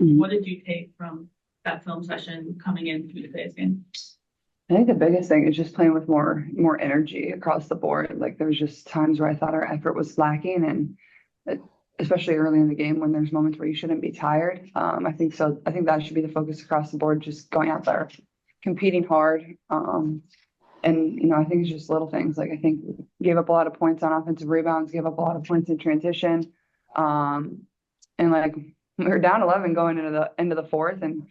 What did you take from that film session coming in through today's game? I think the biggest thing is just playing with more energy across the board. Like there's just times where I thought our effort was lacking, and especially early in the game when there's moments where you shouldn't be tired. I think so. I think that should be the focus across the board, just going out there, competing hard. And I think it's just little things. Like I think we gave up a lot of points on offensive rebounds, gave up a lot of points in transition. And like we were down 11 going into the end of the fourth, and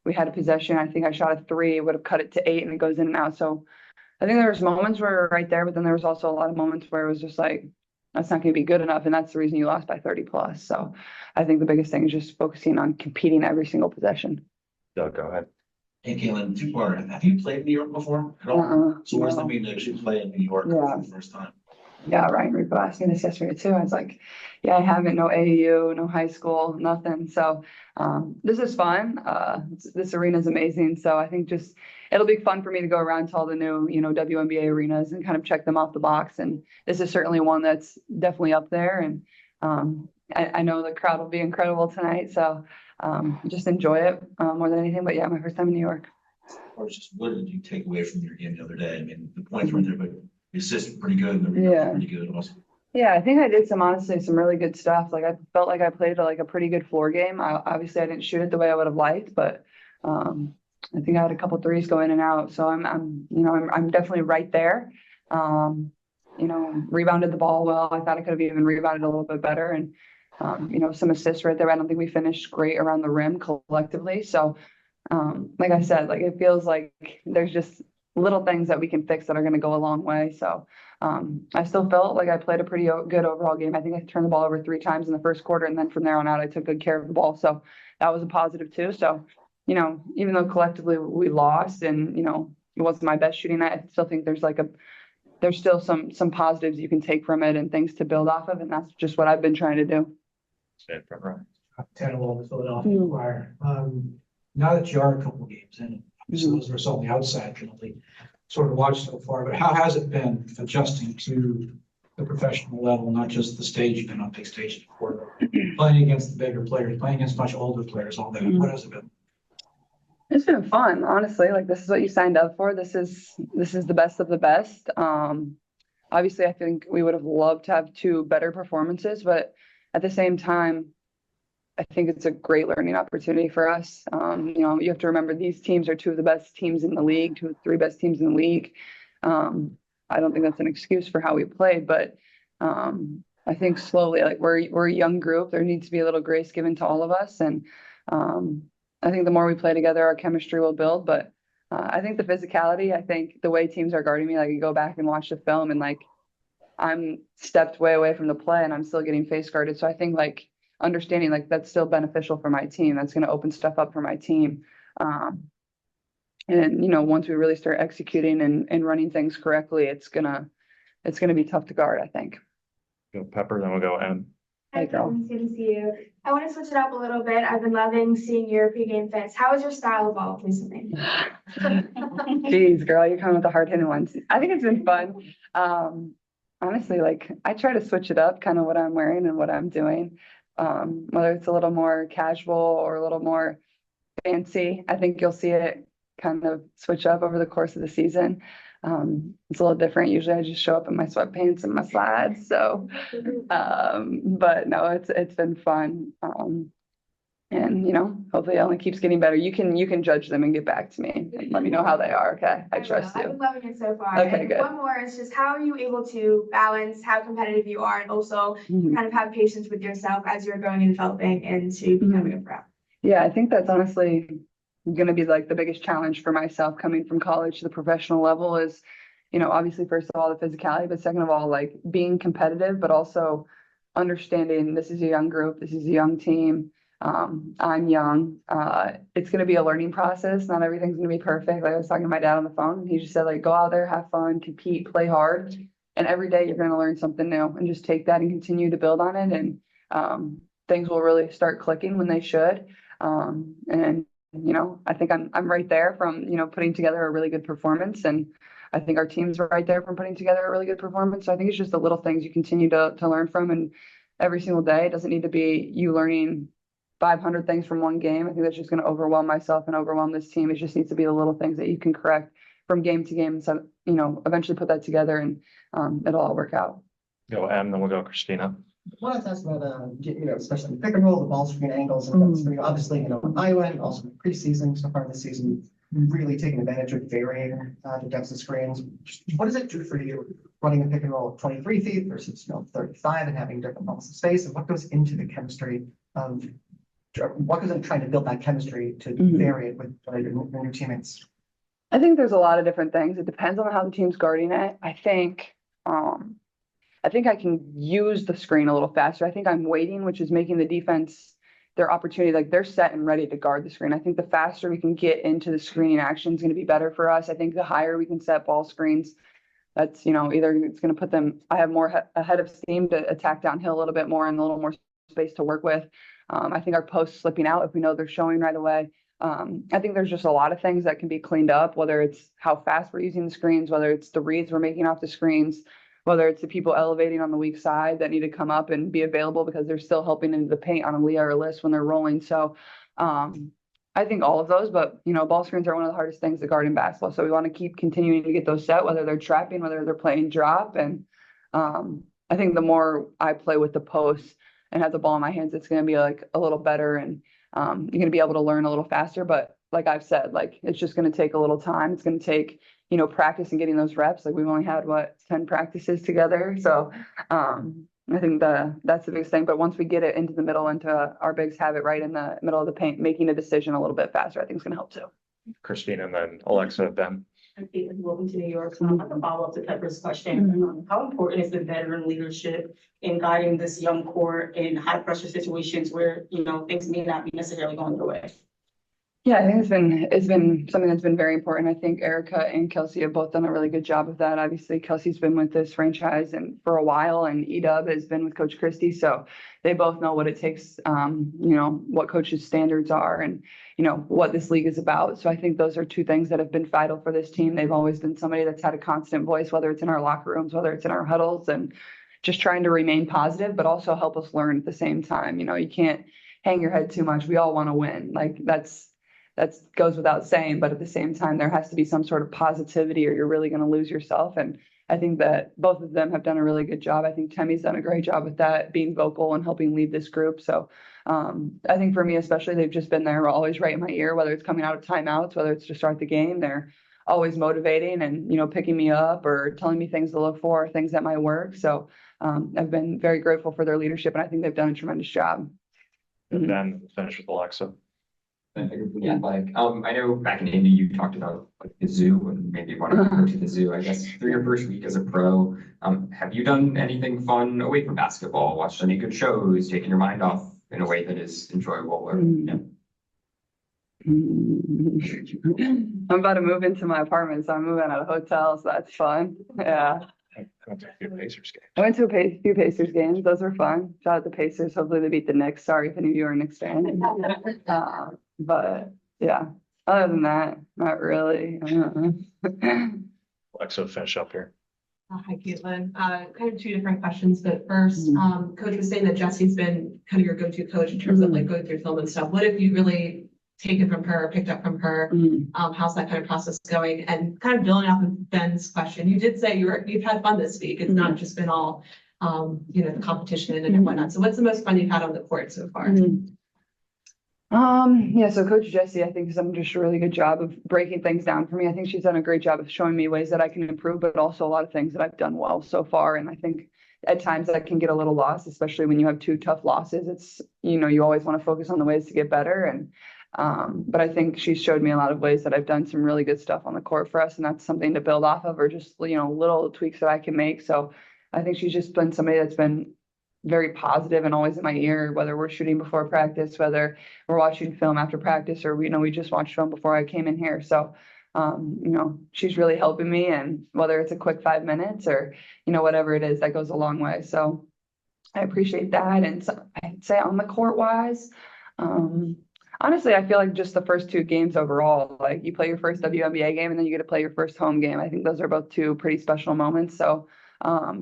we had a possession. I think I shot a three, would have cut it to 8, and it goes in and out. So I think there was moments where we were right there, but then there was also a lot of moments where it was just like, that's not going to be good enough. And that's the reason you lost by 30 plus. So I think the biggest thing is just focusing on competing every single possession. Doug, go ahead. Hey, Caitlin, two-parter. Have you played in New York before at all? So where's the mean to actually play in New York for the first time? Yeah, Ryan Rico asked me this yesterday too. I was like, yeah, I haven't, no AAU, no high school, nothing. So this is fun. This arena is amazing. So I think just it'll be fun for me to go around to all the new, WNBA arenas and kind of check them off the box. And this is certainly one that's definitely up there. And I know the crowd will be incredible tonight. So just enjoy it more than anything. But yeah, my first time in New York. Or just what did you take away from your game the other day? I mean, the points weren't there, but the assists were pretty good and the rebounds were pretty good also. Yeah, I think I did some really good stuff. Like I felt like I played like a pretty good floor game. Obviously I didn't shoot it the way I would have liked, but I think I had a couple threes go in and out. So I'm definitely right there. Rebounded the ball well. I thought I could have even rebounded a little bit better, and some assists right there. I don't think we finished great around the rim collectively. So like I said, like it feels like there's just little things that we can fix that are going to go a long way. So I still felt like I played a pretty good overall game. I think I turned the ball over 3 times in the first quarter, and then from there on out, I took good care of the ball. So that was a positive too. So, even though collectively we lost and, it wasn't my best shooting night, I still think there's still some positives you can take from it and things to build off of. And that's just what I've been trying to do. Ted Wall, the Philadelphia Fire. Now that you are a couple of games in, so those are on the outside can only sort of watch so far, but how has it been adjusting to the professional level, not just the stage you've been on, big stage before, playing against the bigger players, playing against much older players, all that? What has it been? It's been fun, honestly. Like this is what you signed up for. This is the best of the best. Obviously I think we would have loved to have 2 better performances, but at the same time, I think it's a great learning opportunity for us. You have to remember these teams are 2 of the best teams in the league, 2 of the 3 best teams in the league. I don't think that's an excuse for how we played, but I think slowly, like we're a young group, there needs to be a little grace given to all of us. And I think the more we play together, our chemistry will build. But I think the physicality, I think the way teams are guarding me, like you go back and watch the film and like I'm stepped way away from the play and I'm still getting face guarded. So I think like understanding like that's still beneficial for my team. That's going to open stuff up for my team. And once we really start executing and running things correctly, it's gonna be tough to guard, I think. Go Pepper, then we'll go M. Hi, girl. It's good to see you. I want to switch it up a little bit. I've been loving seeing your pregame fits. How has your style evolved recently? Jeez, girl, you're coming with the hard-hitting ones. I think it's been fun. Honestly, like I try to switch it up, kind of what I'm wearing and what I'm doing. Whether it's a little more casual or a little more fancy, I think you'll see it kind of switch up over the course of the season. It's a little different. Usually I just show up in my sweatpants and my slides. So, but no, it's been fun. And hopefully it only keeps getting better. You can judge them and get back to me and let me know how they are. Okay. I trust you. I've been loving it so far. Okay, and good. One more is just how are you able to balance how competitive you are and also kind of have patience with yourself as you're growing and developing into becoming a pro? Yeah, I think that's honestly going to be like the biggest challenge for myself coming from college to the professional level is, obviously first of all, the physicality, but second of all, like being competitive, but also understanding this is a young group. This is a young team. I'm young. It's going to be a learning process. Not everything's going to be perfect. Like I was talking to my dad on the phone and he just said like, go out there, have fun, compete, play hard. And every day you're going to learn something new and just take that and continue to build on it. And, things will really start clicking when they should. And I think I'm right there from, putting together a really good performance. And I think our team's right there from putting together a really good performance. So I think it's just the little things you continue to learn from. And every single day, it doesn't need to be you learning 500 things from one game. I think that's just going to overwhelm myself and overwhelm this team. It just needs to be the little things that you can correct from game to game. So, eventually put that together and it'll all work out. Go M, then we'll go Christina. I wanted to ask about, especially the pick and roll, the ball screen angles, and that's, obviously, in Iowa and also preseason, so far this season, really taking advantage of varying the depths of screens. What does it do for you running a pick and roll of 23 feet versus 35 and having different levels of space, and what goes into the chemistry of what goes into trying to build that chemistry to vary it with your new teammates? I think there's a lot of different things. It depends on how the team's guarding it. I think I can use the screen a little faster. I think I'm waiting, which is making the defense their opportunity, like they're set and ready to guard the screen. I think the faster we can get into the screening action is going to be better for us. I think the higher we can set ball screens, that's, either it's going to put them, I have more ahead of steam to attack downhill a little bit more and a little more space to work with. I think our posts slipping out, if we know they're showing right away. I think there's just a lot of things that can be cleaned up, whether it's how fast we're using the screens, whether it's the reads we're making off the screens, whether it's the people elevating on the weak side that need to come up and be available because they're still helping into the paint on a Leah or Liz when they're rolling. So I think all of those, but ball screens are one of the hardest things to guard in basketball. So we want to keep continuing to get those set, whether th're trapping, whether they're playing drop. And I think the more I play with the posts and have the ball in my hands, it's going to be like a little better and you're going to be able to learn a little faster. But like I've said, like it's just going to take a little time. It's going to take practice and getting those reps. Like we've only had 10 practices together. So I think that's the biggest thing. But once we get it into the middle, into our bigs have it right in the middle of the paint, making a decision a little bit faster, I think is going to help too. Christina and then Alexa, then. Welcome to New York. So I'm going to follow up to Pepper's question. How important is the veteran leadership in guiding this young core in high pressure situations where, things may not be necessarily going their way? Yeah, I think it's been something that's been very important. I think Erica and Kelsey have both done a really good job of that. Obviously, Kelsey's been with this franchise and for a while, and Edub has been with Coach Christie. So they both know what it takes, what coaches' standards are and, what this league is about. So I think those are two things that have been vital for this team. They've always been somebody that's had a constant voice, whether it's in our locker rooms, whether it's in our huddles, and just trying to remain positive, but also help us learn at the same time. You can't hang your head too much. We all want to win. Like that goes without saying, but at the same time, there has to be some sort of positivity or you're really going to lose yourself. And I think that both of them have done a really good job. I think Temmie's done a great job with that, being vocal and helping lead this group. So I think for me, especially, they've just been there always right in my ear, whether it's coming out of timeouts, whether it's to start the game, they're always motivating and, picking me up or telling me things to look for, things that might work. So I've been very grateful for their leadership and I think they've done a tremendous job. And then finish with Alexa. Yeah, I know back in Indy, you talked about the zoo and maybe wanting to go to the zoo. I guess through your first week as a pro, have you done anything fun away from basketball? Watched any good shows, taken your mind off in a way that is enjoyable? Or, I'm about to move into my apartment, so I'm moving out of hotels. So that's fun. Yeah. I went to a few Pacers games. I went to a few Pacers games. Those were fun. Shout out the Pacers. Hopefully they beat the Knicks. Sorry if any of you are a Knicks fan. But yeah, other than that, not really. Alexa, finish up here. Hi, Caitlin. Kind of two different questions, but first, Coach was saying that Jesse's been kind of your go-to coach in terms of like going through film and stuff. What have you really taken from her, picked up from her? How's that kind of process going? And kind of building off of Ben's question, you did say you've had fun this week. It's not just been all, the competition and whatnot. So what's the most fun you've had on the court so far? Yeah, so Coach Jessie, I think, has done just a really good job of breaking things down for me. I think she's done a great job of showing me ways that I can improve, but also a lot of things that I've done well so far. And I think at times that can get a little lost, especially when you have two tough losses. It's, you always want to focus on the ways to get better. And but I think she's showed me a lot of ways that I've done some really good stuff on the court for us. And that's something to build off of, or just, little tweaks that I can make. So I think she's just been somebody that's been very positive and always in my ear, whether we're shooting before practice, whether we're watching film after practice, or we just watched film before I came in here. So, she's really helping me, and whether it's a quick 5 minutes or, whatever it is, that goes a long way. So I appreciate that. And so I'd say on the court wise, honestly, I feel like just the first two games overall, like you play your first WNBA game and then you get to play your first home game. I think those are both two pretty special moments. So,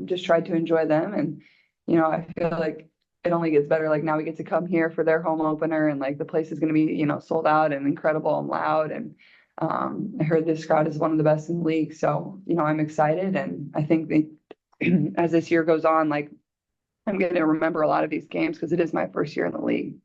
just tried to enjoy them. And I feel like it only gets better. Like now we get to come here for their home opener, and like the place is going to be, you know, sold out and incredible and loud. And I heard this crowd is one of the best in the league. So, you know, I'm excited, and I think as this year goes on, like I'm going to remember a lot of these games because it is my first year in the league.